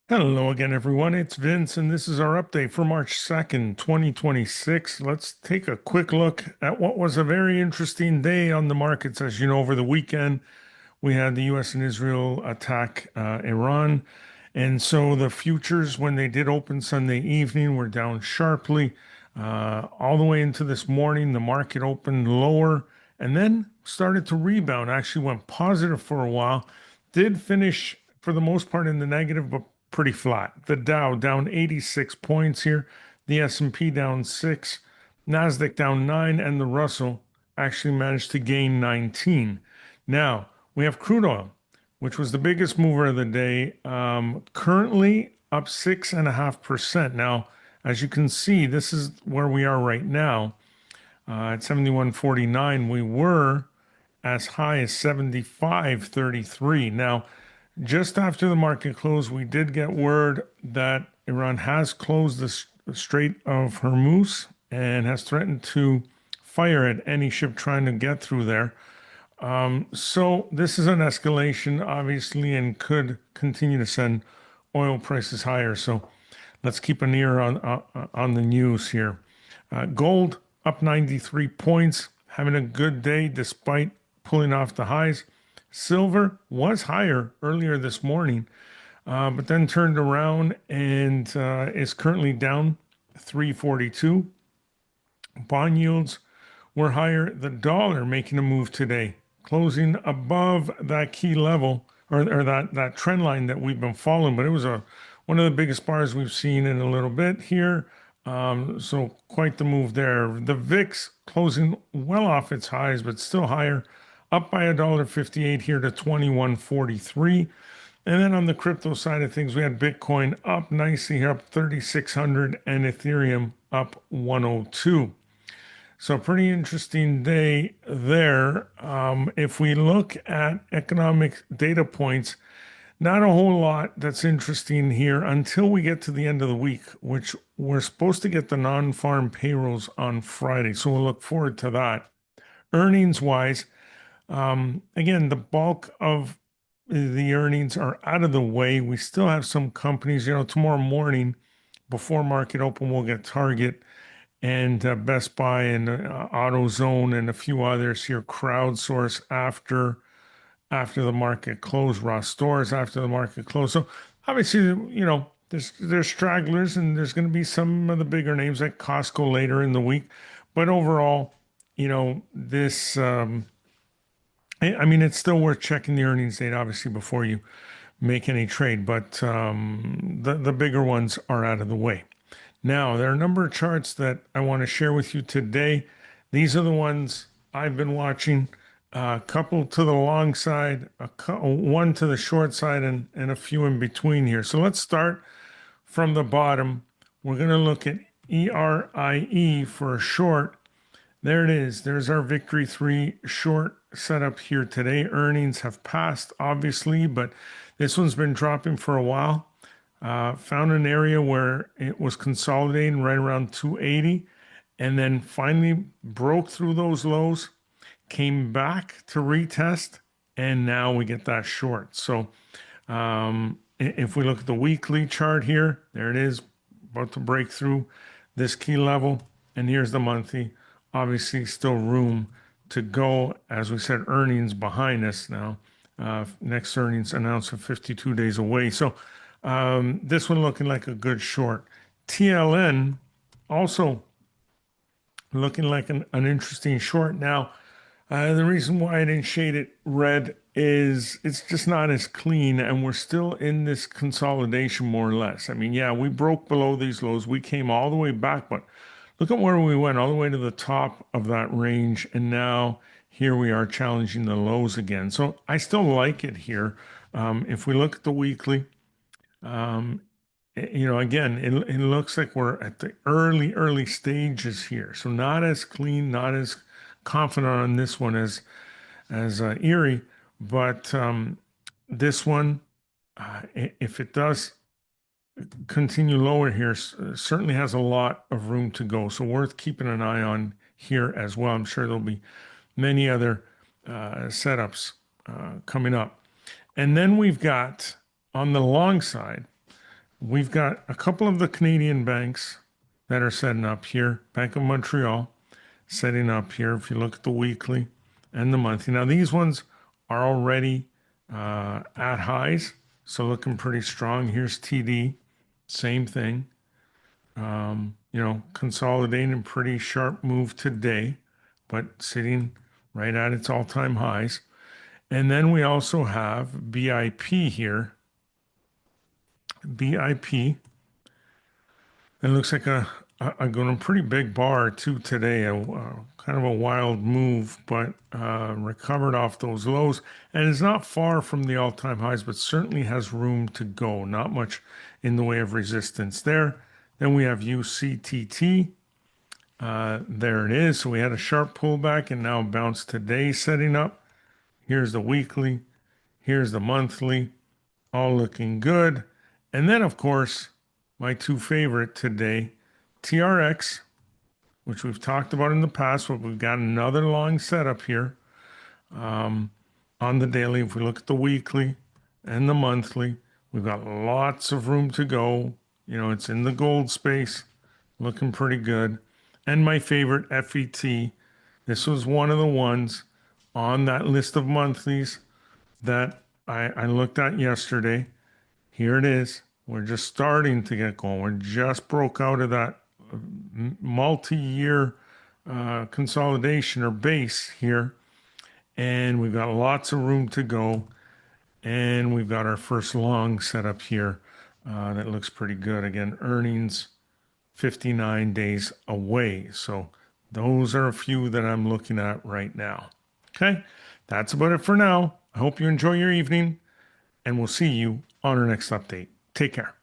Hello again, everyone. It's Vince, and this is our update for March 2nd, 2026. Let's take a quick look at what was a very interesting day on the markets. As you know, over the weekend, we had the US and Israel attack Iran. And so the futures, when they did open Sunday evening, were down sharply. All the way into this morning, the market opened lower and then started to rebound. Actually, went positive for a while. Did finish for the most part in the negative, but pretty flat. The Dow down 86 points here, the S&P down 6, Nasdaq down 9, and the Russell actually managed to gain 19. Now, we have crude oil, which was the biggest mover of the day, currently up 6.5%. Now, as you can see, this is where we are right now at 71.49. We were as high as 75.33. Now, just after the market closed, we did get word that Iran has closed the Strait of Hormuz and has threatened to fire at any ship trying to get through there. So this is an escalation, obviously, and could continue to send oil prices higher. So let's keep an ear on the news here. Gold up 93 points, having a good day despite pulling off the highs. Silver was higher earlier this morning, but then turned around and is currently down 342. Bond yields were higher. The dollar making a move today, closing above that key level or that trend line that we've been following. But it was one of the biggest bars we've seen in a little bit here. So quite the move there. The VIX closing well off its highs, but still higher, up by $1.58 here to 21.43. And then on the crypto side of things, we had Bitcoin up nicely here, up 3,600, and Ethereum up 102. So pretty interesting day there. If we look at economic data points, not a whole lot that's interesting here until we get to the end of the week, which we're supposed to get the non-farm payrolls on Friday. So we'll look forward to that. Earnings wise, again, the bulk of the earnings are out of the way. We still have some companies, tomorrow morning before market open, we'll get Target and Best Buy and AutoZone and a few others here. Crowdsource after the market close, Ross Stores after the market close. So obviously, there's stragglers and there's going to be some of the bigger names like Costco later in the week. But overall, this. I mean, it's still worth checking the earnings date, obviously, before you make any trade, but the bigger ones are out of the way. Now, there are a number of charts that I want to share with you today. These are the ones I've been watching, a couple to the long side, one to the short side, and a few in between here. So let's start from the bottom. We're going to look at ERIE for a short. There it is. There's our Victory 3 short setup here today. Earnings have passed, obviously, but this one's been dropping for a while. Found an area where it was consolidating right around 280 and then finally broke through those lows, came back to retest, and now we get that short. So if we look at the weekly chart here, there it is, about to break through this key level. And here's the monthly. Obviously, still room to go. As we said, earnings behind us now. Next earnings announced for 52 days away. So this one looking like a good short. TLN also looking like an interesting short. Now, the reason why I didn't shade it red is it's just not as clean, and we're still in this consolidation more or less. I mean, yeah, we broke below these lows. We came all the way back, but look at where we went, all the way to the top of that range, and now here we are challenging the lows again. So I still like it here. If we look at the weekly, again, it looks like we're at the early stages here. So not as clean, not as confident on this one as ERIE, but this one, if it does continue lower here, certainly has a lot of room to go. So worth keeping an eye on here as well. I'm sure there'll be many other setups coming up. And then we've got on the long side, We've got a couple of the Canadian banks that are setting up here. Bank of Montreal setting up here. If you look at the weekly and the monthly. Now, these ones are already at highs, so looking pretty strong. Here's TD, same thing. Consolidating pretty sharp move today, but sitting right at its all-time highs. And then we also have BIP here. BIP. It looks like going a pretty big bar too today. Kind of a wild move, but recovered off those lows and is not far from the all-time highs, but certainly has room to go. Not much in the way of resistance there. Then we have UCTT. There it is. So we had a sharp pullback and now bounce today setting up. Here's the weekly. Here's the monthly. All looking good. And then, of course, my two favorite today, TRX, which we've talked about in the past, but we've got another long setup here on the daily. If we look at the weekly and the monthly, we've got lots of room to go. It's in the gold space, looking pretty good. And my favorite, FET. This was one of the ones on that list of monthlies that I looked at yesterday. Here it is. We're just starting to get going. We just broke out of that multi-year consolidation or base here. And we've got lots of room to go. And we've got our first long setup here that looks pretty good. Again, earnings 59 days away. So those are a few that I'm looking at right now. Okay, that's about it for now. I hope you enjoy your evening, and we'll see you on our next update. Take care.